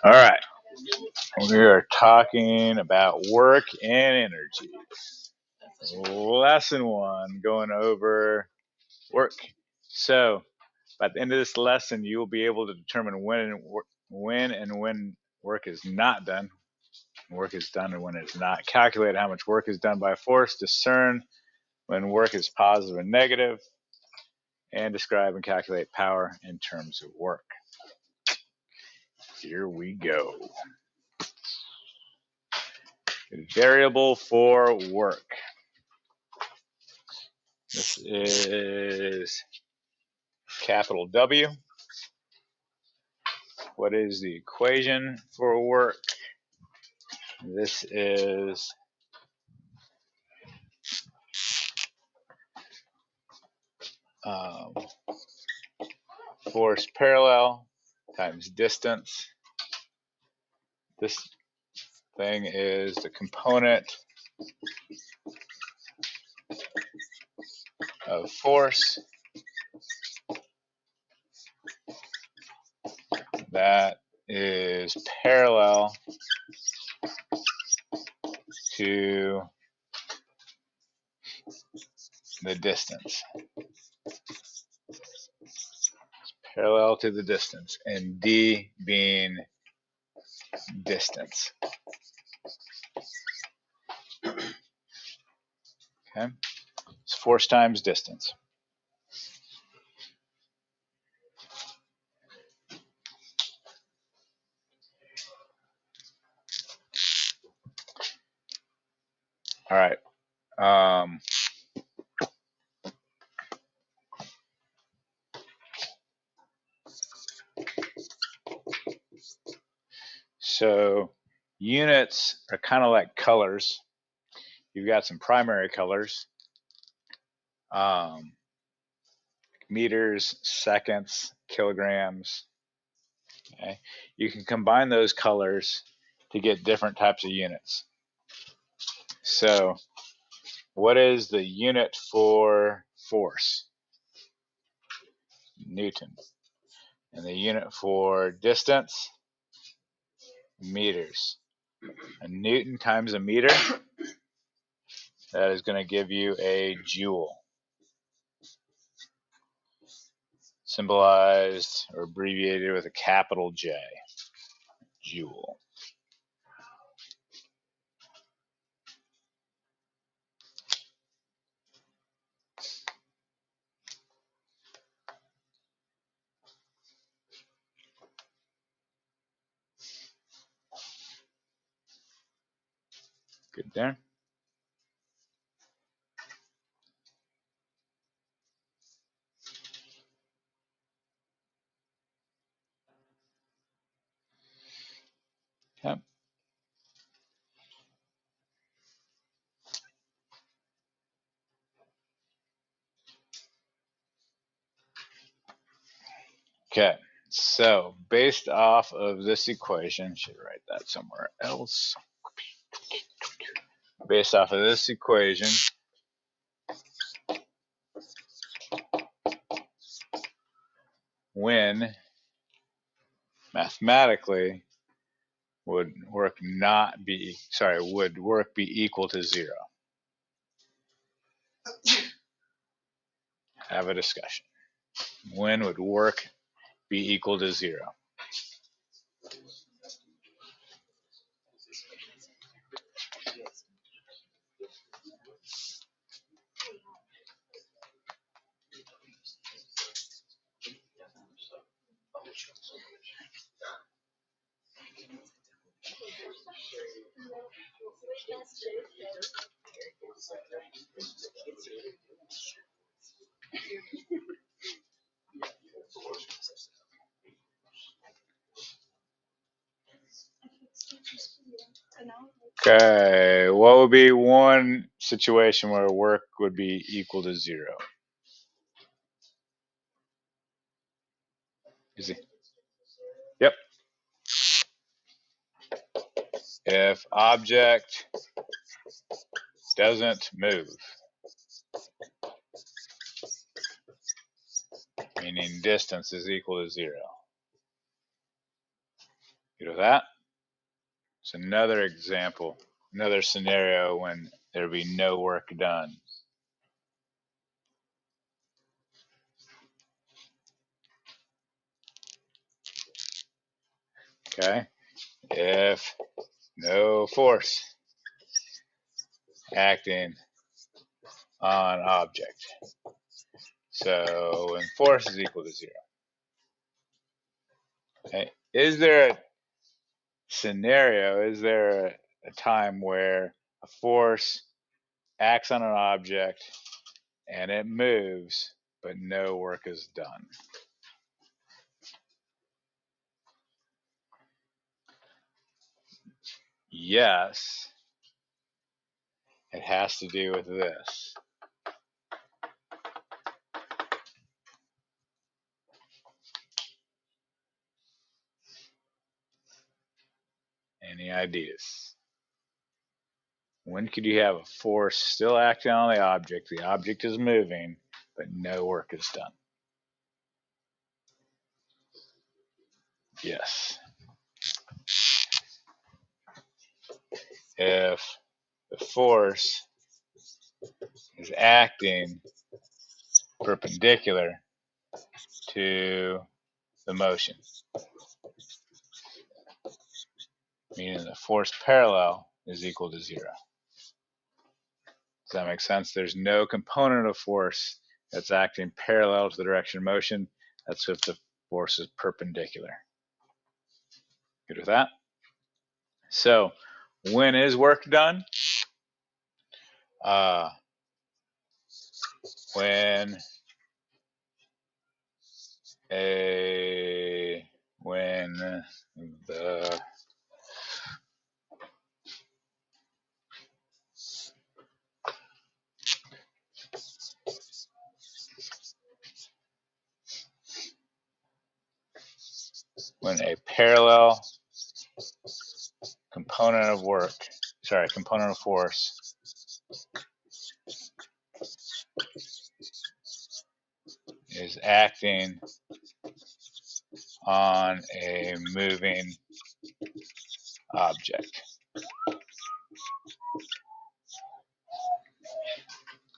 All right, we are talking about work and energy. Lesson one, going over work. So, by the end of this lesson, you will be able to determine when work is not done, work is done, and when it's not. Calculate how much work is done by force. Discern when work is positive and negative, and describe and calculate power in terms of work. Here we go. Variable for work. This is capital W. What is the equation for work? This is force parallel times distance. This thing is the component of force that is parallel to the distance. Parallel to the distance, and D being distance. Okay, it's force times distance. All right. So units are kind of like colors. You've got some primary colors, meters, seconds, kilograms. Okay? You can combine those colors to get different types of units. So what is the unit for force? Newton. And the unit for distance? Meters. A Newton times a meter, that is going to give you a joule. Symbolized or abbreviated with a capital J. Joule. Good there. Yep. Okay, so based off of this equation, should write that somewhere else. Based off of this equation, when mathematically would work be equal to 0? Have a discussion. When would work be equal to 0? Okay, what would be one situation where work would be equal to 0? Easy. Yep. If object doesn't move, meaning distance is equal to 0. Good with that? It's another example, another scenario when there be no work done. Okay? If no force acting on object. So when force is equal to 0. Okay? Is there a scenario, is there a time where a force acts on an object and it moves, but no work is done? Yes, it has to do with this. Any ideas? When could you have a force still acting on the object is moving, but no work is done? Yes. If the force is acting perpendicular to the motion, meaning the force parallel is equal to 0. Does that make sense? There's no component of force that's acting parallel to the direction of motion. That's if the force is perpendicular. Good with that? So, when is work done? Uh, when a when the when a parallel component of work, component of force is acting on a moving object.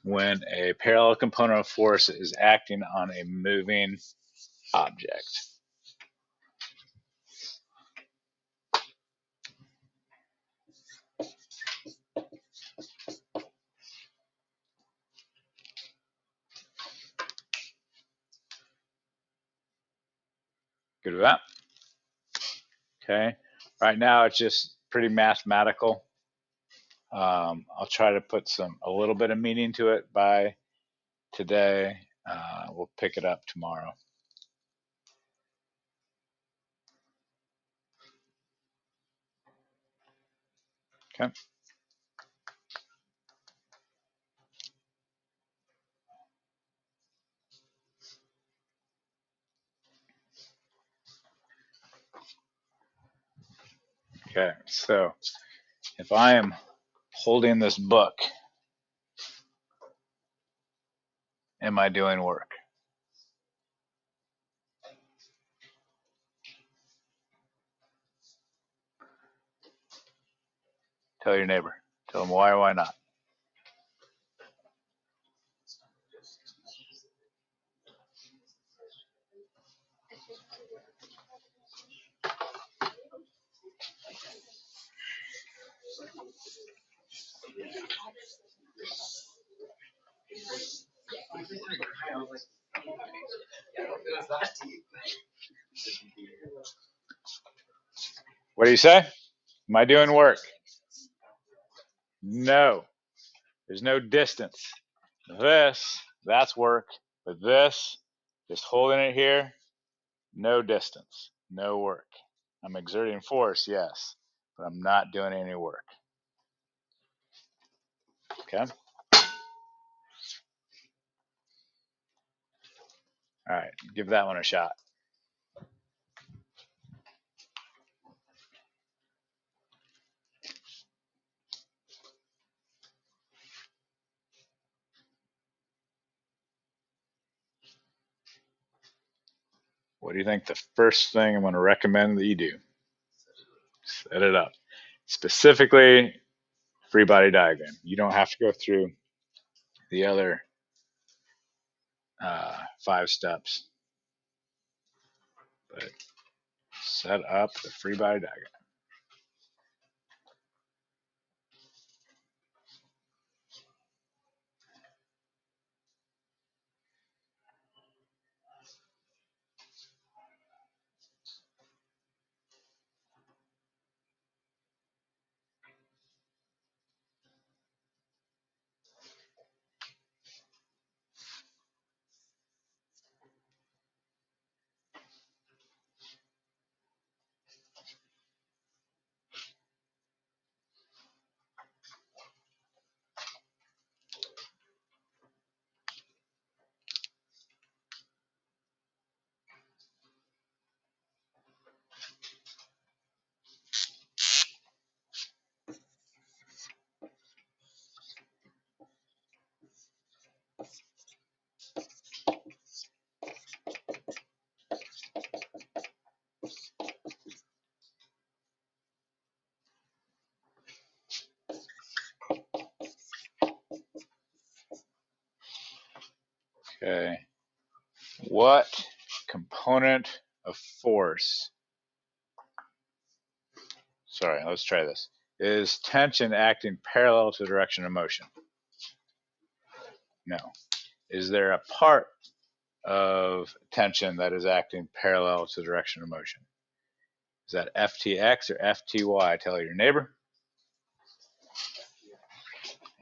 When a parallel component of force is acting on a moving object. Good with that? Okay. Right now it's just pretty mathematical. I'll try to put a little bit of meaning to it by today. We'll pick it up tomorrow. Okay. Okay. So if I am holding this book, am I doing work? Tell your neighbor. Tell them why or why not. What do you say? Am I doing work? No. There's no distance. That's work. But this, just holding it here, no distance, no work. I'm exerting force, yes, but I'm not doing any work. Okay? All right, give that one a shot. What do you think the first thing I'm going to recommend that you do? Set it up. Specifically, free body diagram. You don't have to go through the other 5 steps, but set up the free body diagram. Okay. What component of force, sorry, let's try this, is tension acting parallel to the direction of motion? No. Is there a part of tension that is acting parallel to the direction of motion? Is that FTX or FTY? Tell your neighbor.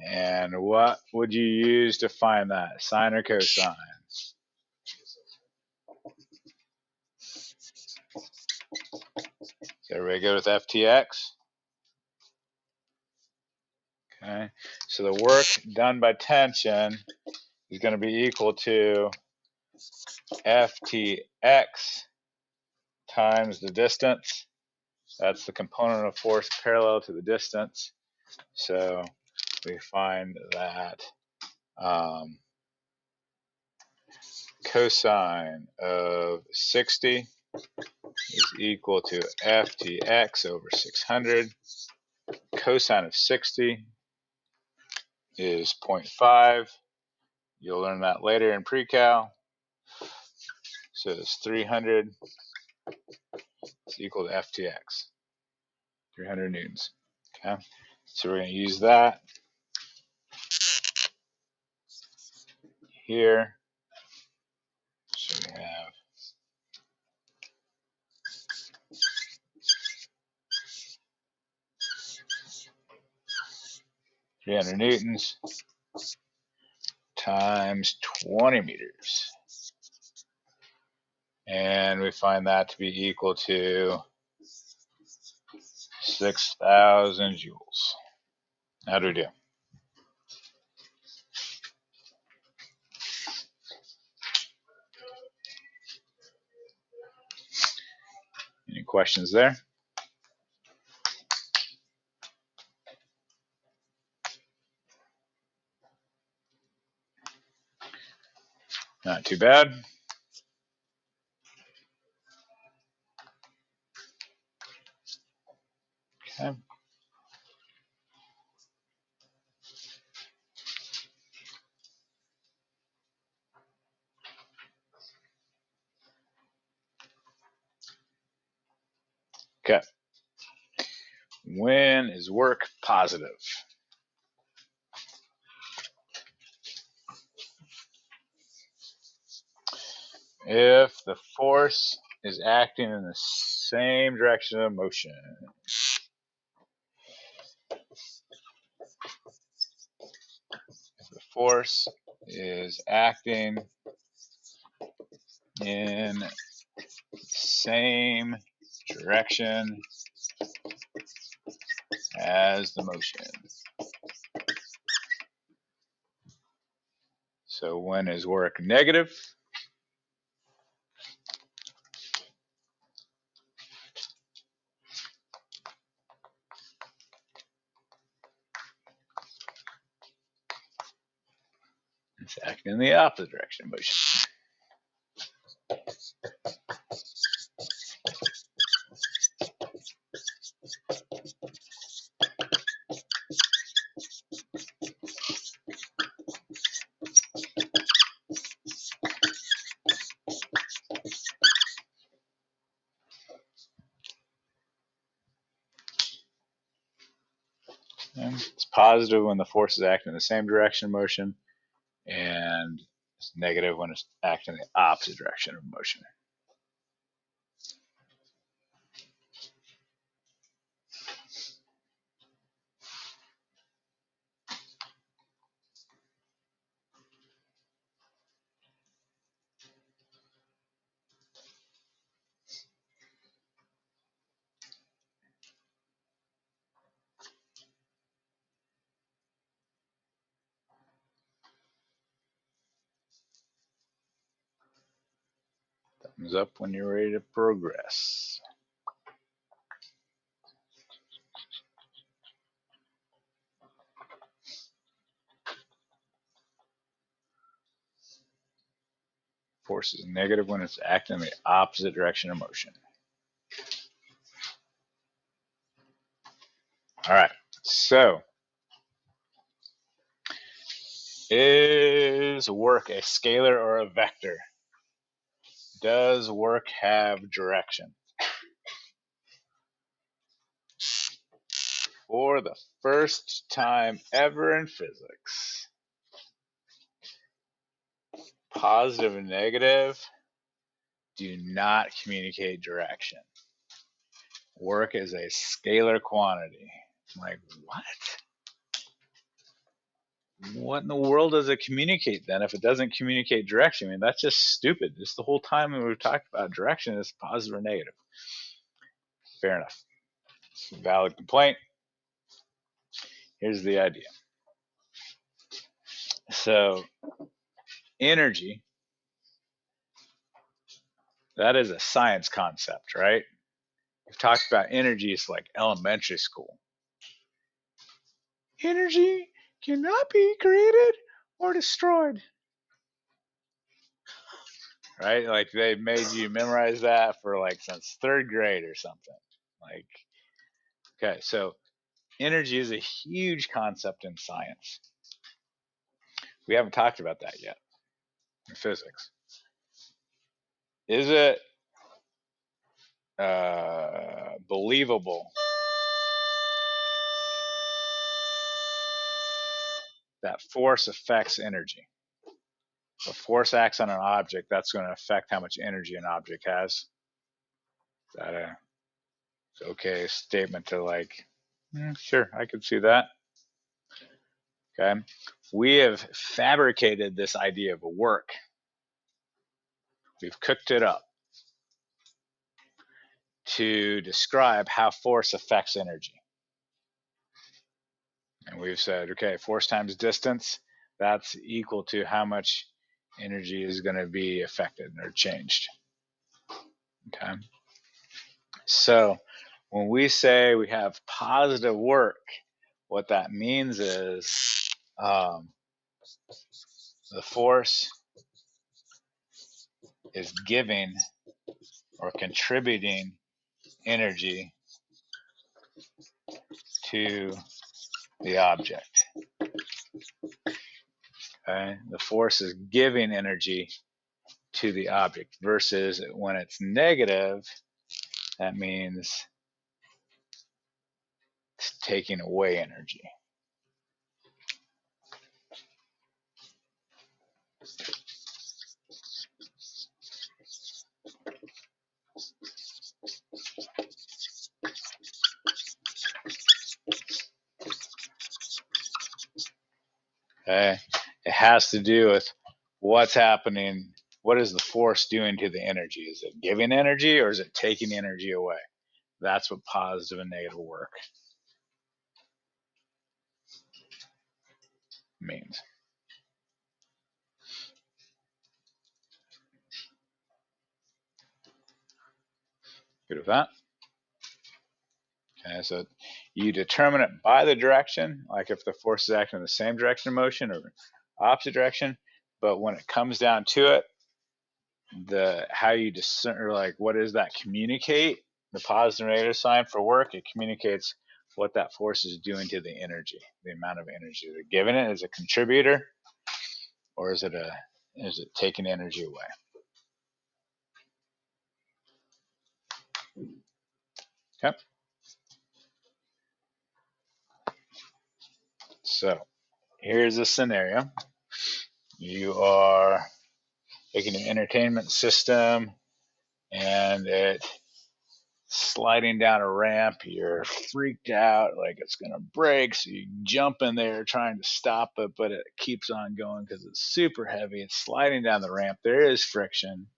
And what would you use to find that? Sine or cosine? So everybody good with FTX? Okay. So the work done by tension is going to be equal to FTX times the distance. That's the component of force parallel to the distance. So we find that cosine of 60 is equal to FTX over 600. Cosine of 60 is 0.5. You'll learn that later in pre-cal. So it's 300 is equal to FTX, 300 newtons. Okay, so we're going to use that here. So we have 300 newtons times 20 meters. And we find that to be equal to 6,000 joules. How do we do? Any questions there? Not too bad. Okay. Okay. When is work positive? If the force is acting in the same direction of motion. If the force is acting in the same direction as the motion. So when is work negative? It's acting in the opposite direction of motion. And it's positive when the force is acting in the same direction of motion, and it's negative when it's acting in the opposite direction of motion. Thumbs up when you're ready to progress. Force is negative when it's acting in the opposite direction of motion. All right, so is work a scalar or a vector? Does work have direction? For the first time ever in physics, positive and negative do not communicate direction. Work is a scalar quantity. I'm like, what? What in the world does it communicate then if it doesn't communicate direction? I mean, that's just stupid. Just the whole time we've talked about direction is positive or negative. Fair enough. It's a valid complaint. Here's the idea. So, energy, that is a science concept, right? We've talked about energy, it's like elementary school. Energy cannot be created or destroyed. Right? Like they made you memorize that for like since third grade or something. Like, okay, so energy is a huge concept in science. We haven't talked about that yet in physics. Is it believable that force affects energy? If force acts on an object, that's going to affect how much energy an object has. Is that a okay statement to like, sure, I could see that. Okay. We have fabricated this idea of a work. We've cooked it up to describe how force affects energy. And we've said, okay, force times distance, that's equal to how much energy is going to be affected or changed. Okay. So when we say we have positive work, what that means is the force is giving or contributing energy to the object. Okay? The force is giving energy to the object versus when it's negative, that means it's taking away energy. Okay? It has to do with what's happening. What is the force doing to the energy? Is it giving energy or is it taking energy away? That's what positive and negative work means. Good with that? Okay, so you determine it by the direction, like if the force is acting in the same direction of motion or opposite direction. But when it comes down to it, the how you discern, or like what does that communicate? The positive and negative sign for work, it communicates what that force is doing to the energy, the amount of energy they're giving it as a contributor, or is it taking energy away? Okay. So here's a scenario. You are taking an entertainment system and it sliding down a ramp. You're freaked out like it's gonna break, so you jump in there trying to stop it, but it keeps on going because it's super heavy. It's sliding down the ramp. There is friction.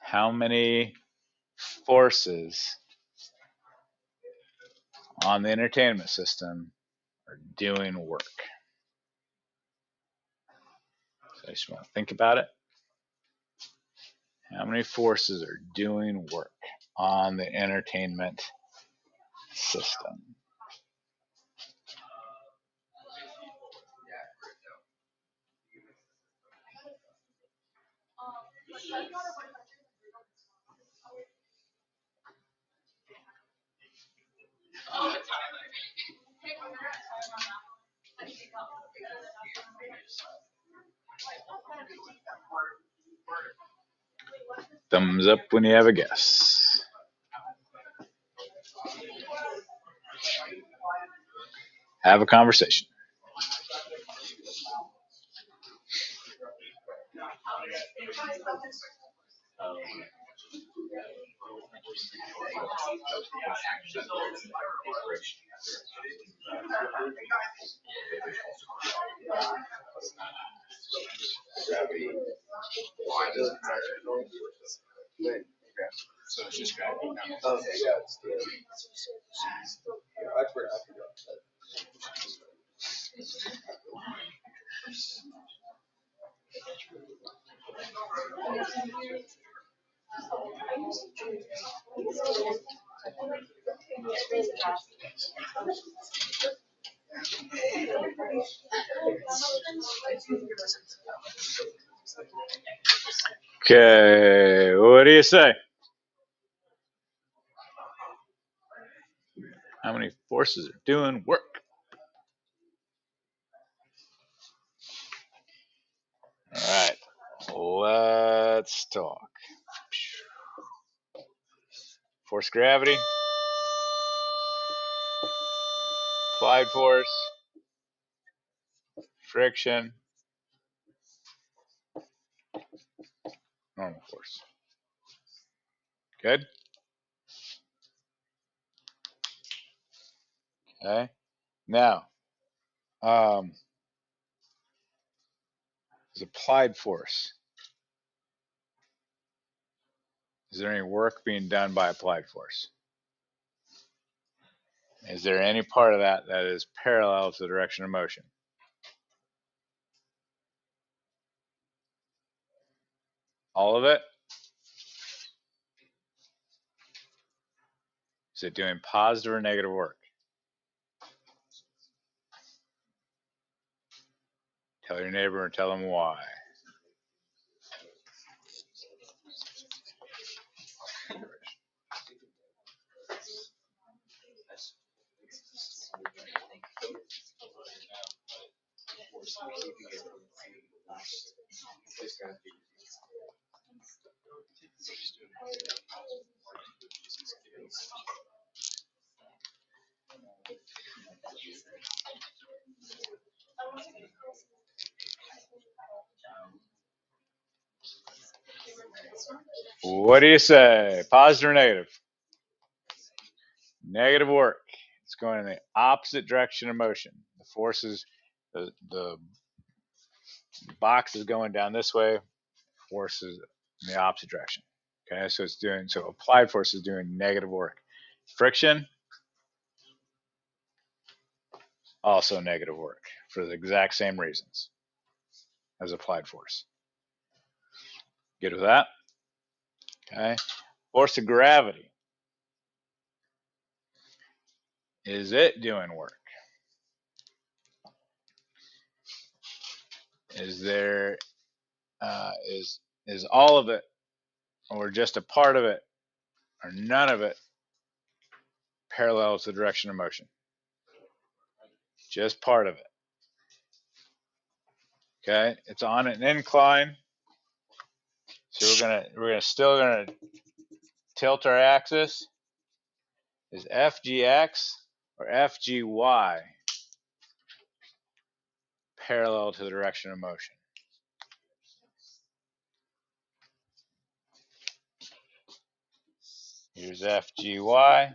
How many forces on the entertainment system are doing work? So I just want to think about it. How many forces are doing work on the entertainment system? Thumbs up when you have a guess. Have a conversation. Okay, what do you say? How many forces are doing work? All right, let's talk. Force gravity, applied force, friction, normal force. Good? Okay. Now, is applied force. Is there any work being done by applied force? Is there any part of that that is parallel to the direction of motion? All of it? Is it doing positive or negative work? Tell your neighbor and tell them why. What do you say? Positive or negative? Negative work. It's going in the opposite direction of motion. The forces, the box is going down this way, forces in the opposite direction. Okay, so it's doing, so applied force is doing negative work. Friction, also negative work for the exact same reasons as applied force. Good with that? Okay. Force of gravity. Is it doing work? Is there is all of it, or just a part of it, or none of it parallel to the direction of motion? Just part of it. Okay, it's on an incline, so we're still gonna tilt our axis. Is FGX or FGY parallel to the direction of motion? Here's FGY,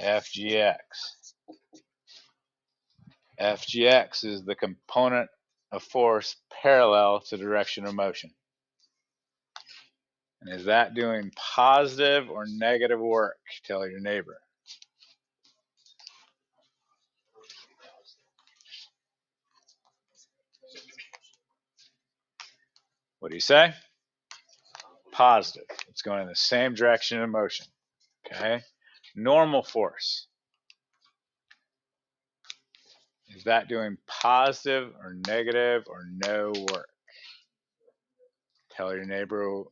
FGX. FGX is the component of force parallel to the direction of motion. And is that doing positive or negative work? Tell your neighbor. What do you say? Positive. It's going in the same direction of motion. Okay. Normal force. Is that doing positive or negative or no work? Tell your neighbor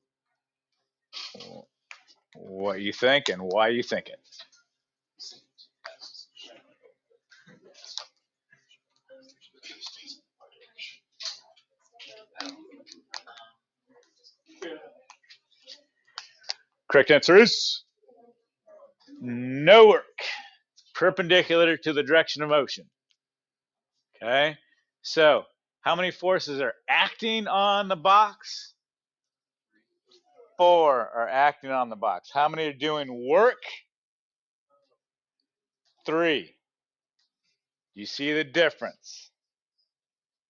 what you think and why you think it. Correct answer is no work. Perpendicular to the direction of motion. Okay. So, how many forces are acting on the box? 4 are acting on the box. How many are doing work? 3. You see the difference?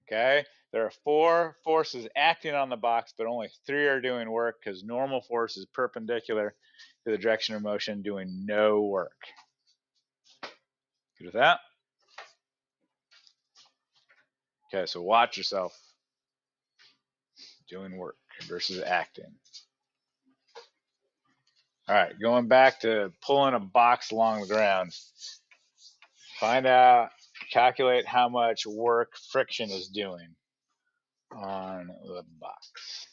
Okay. There are 4 forces acting on the box, but only 3 are doing work because normal force is perpendicular to the direction of motion, doing no work. Good with that? Okay, so watch yourself doing work versus acting. All right, going back to pulling a box along the ground. Find out, calculate how much work friction is doing on the box.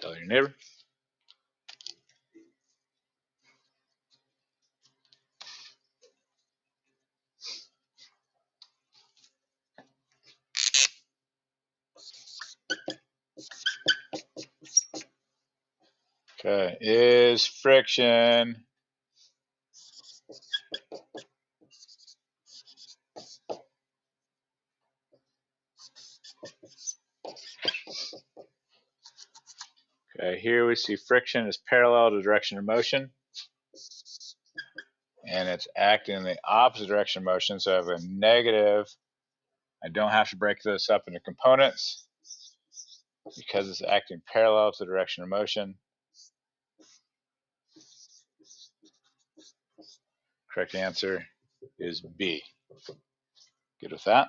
Tell your neighbor. Okay, is friction okay, here we see friction is parallel to the direction of motion, and it's acting in the opposite direction of motion, so I have a negative. I don't have to break this up into components because it's acting parallel to the direction of motion. Correct answer is B. Good with that?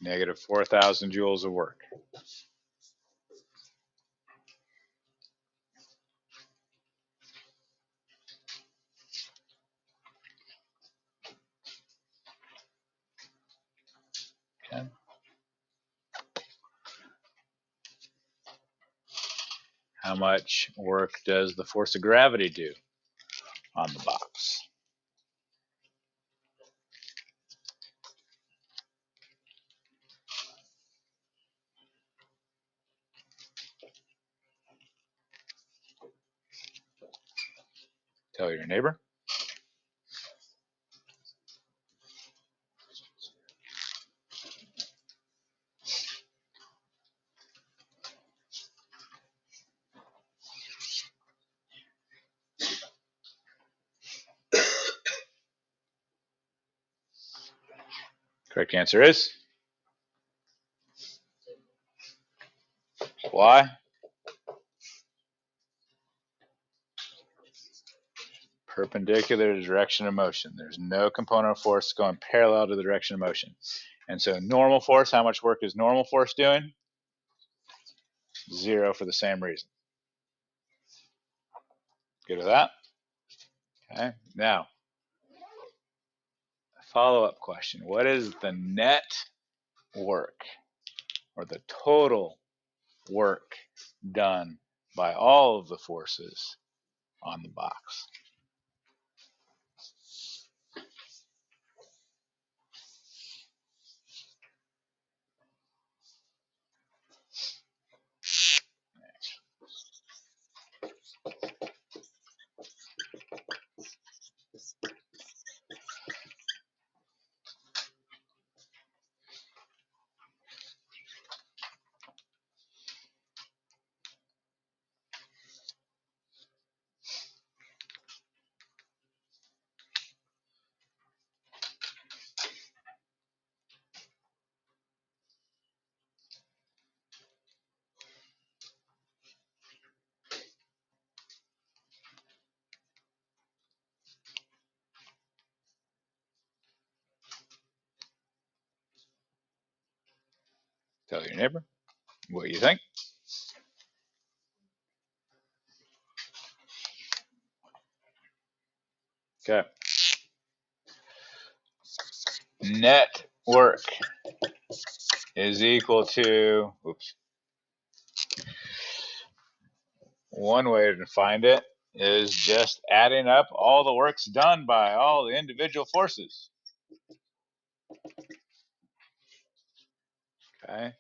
Negative 4,000 joules of work. how much work does the force of gravity do on the box? Tell your neighbor. Correct answer is why? Perpendicular to the direction of motion. There's no component of force going parallel to the direction of motion. And so normal force, how much work is normal force doing? 0 for the same reason. Good with that? Okay. Now, follow-up question. What is the net work or the total work done by all of the forces on the box? Tell your neighbor what you think. Okay. Net work is equal to, oops, one way to find it is just adding up all the works done by all the individual forces. Okay.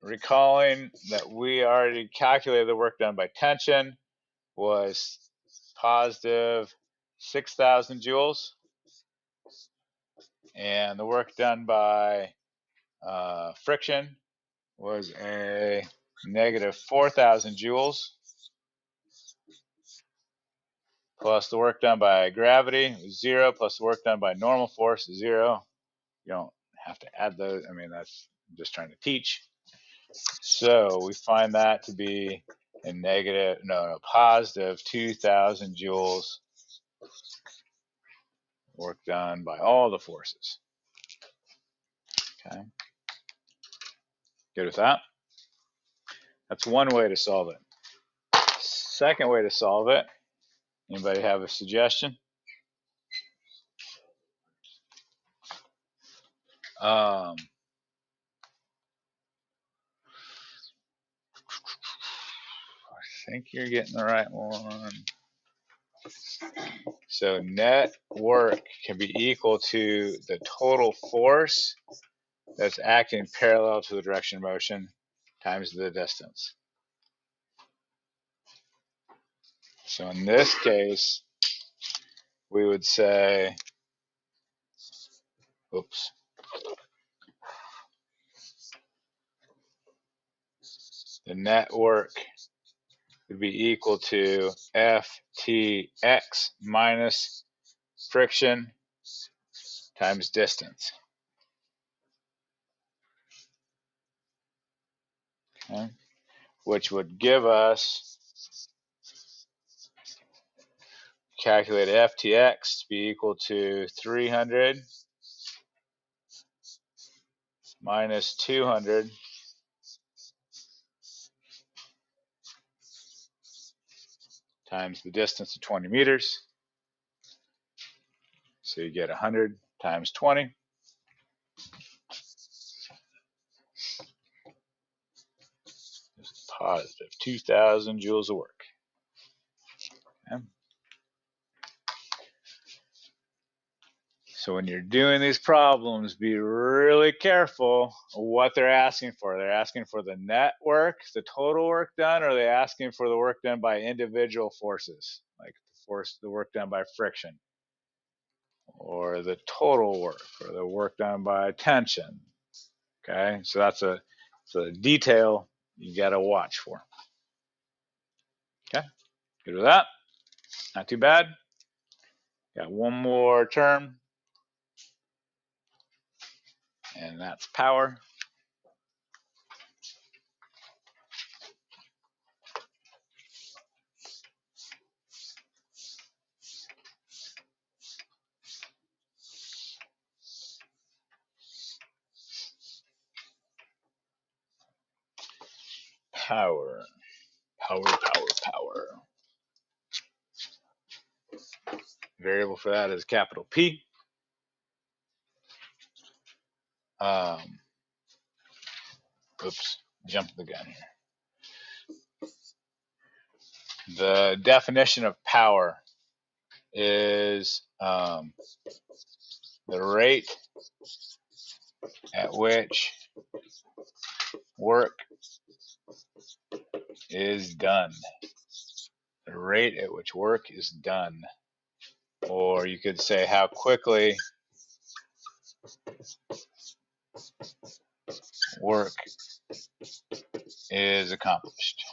Recalling that we already calculated the work done by tension was positive 6,000 joules, and the work done by friction was a negative 4,000 joules, plus the work done by gravity was 0, plus the work done by normal force is 0. You don't have to add those. I mean, that's just trying to teach. So we find that to be a negative, no, positive 2,000 joules work done by all the forces. Okay. Good with that? That's one way to solve it. Second way to solve it, anybody have a suggestion? I think you're getting the right one. So net work can be equal to the total force that's acting parallel to the direction of motion times the distance. So in this case, we would say, oops, the net work would be equal to Ftx minus friction times distance. Okay. Which would give us, calculate Ftx to be equal to 300 minus 200 times the distance of 20 meters. So you get 100 times 20. positive 2,000 joules of work. Okay. So when you're doing these problems, be really careful what they're asking for. They're asking for the net work, the total work done, or are they asking for the work done by individual forces, like the work done by friction, or the total work, or the work done by tension. Okay, so that's a detail you got to watch for. Okay, good with that. Not too bad. Got one more term, and that's power. Power. Power. Variable for that is capital P. Oops, jumped the gun here. The definition of power is the rate at which work is done. The rate at which work is done. Or you could say how quickly work is accomplished.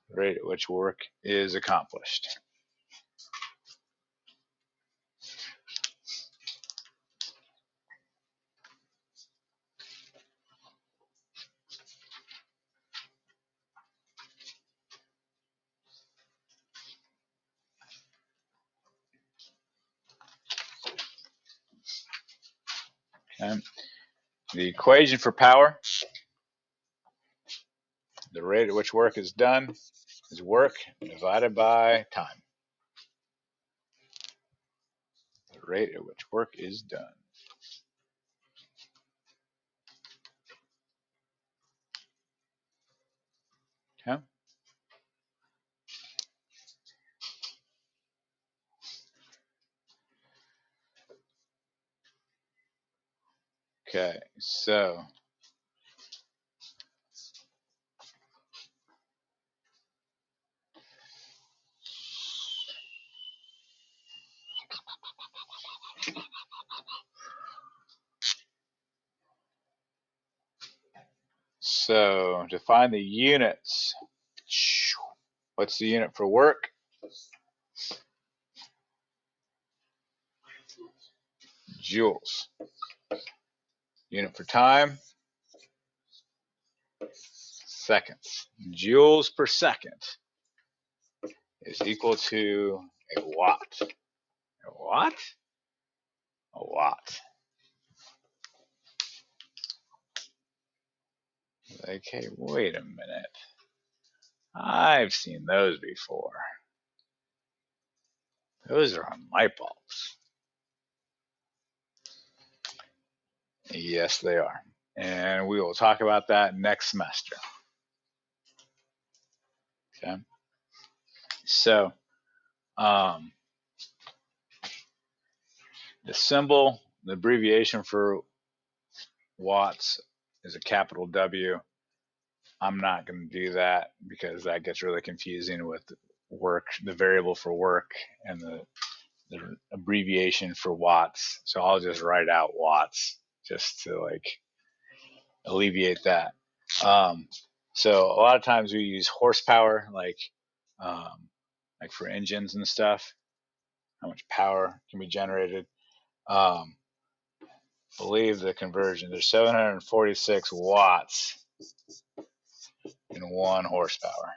The rate at which work is accomplished. Okay. The equation for power, the rate at which work is done, is work divided by time. The rate at which work is done. Okay. Okay, so to find the units, what's the unit for work? Joules. Unit for time? Seconds. Joules per second is equal to a watt. A watt? A watt. Okay, wait a minute. I've seen those before. Those are on light bulbs. Yes, they are. And we will talk about that next semester. Okay. So, the symbol, the abbreviation for watts is a capital W. I'm not going to do that because that gets really confusing with work, the variable for work, and the abbreviation for watts. So I'll just write out watts just to like alleviate that. So a lot of times we use horsepower, like for engines and stuff. How much power can be generated? Believe the conversion. There's 746 watts in 1 horsepower.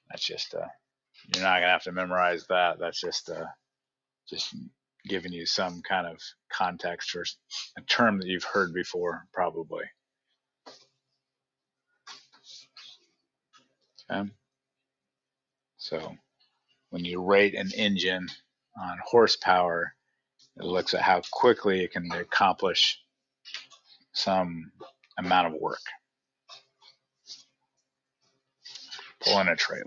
That's just you're not gonna have to memorize that. That's just giving you some kind of context for a term that you've heard before, probably. Okay. So when you rate an engine on horsepower, It looks at how quickly it can accomplish some amount of work. Pulling a trailer.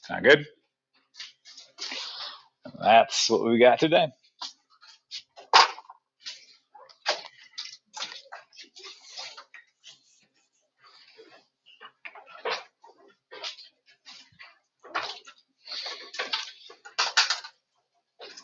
Sound good? That's what we got today.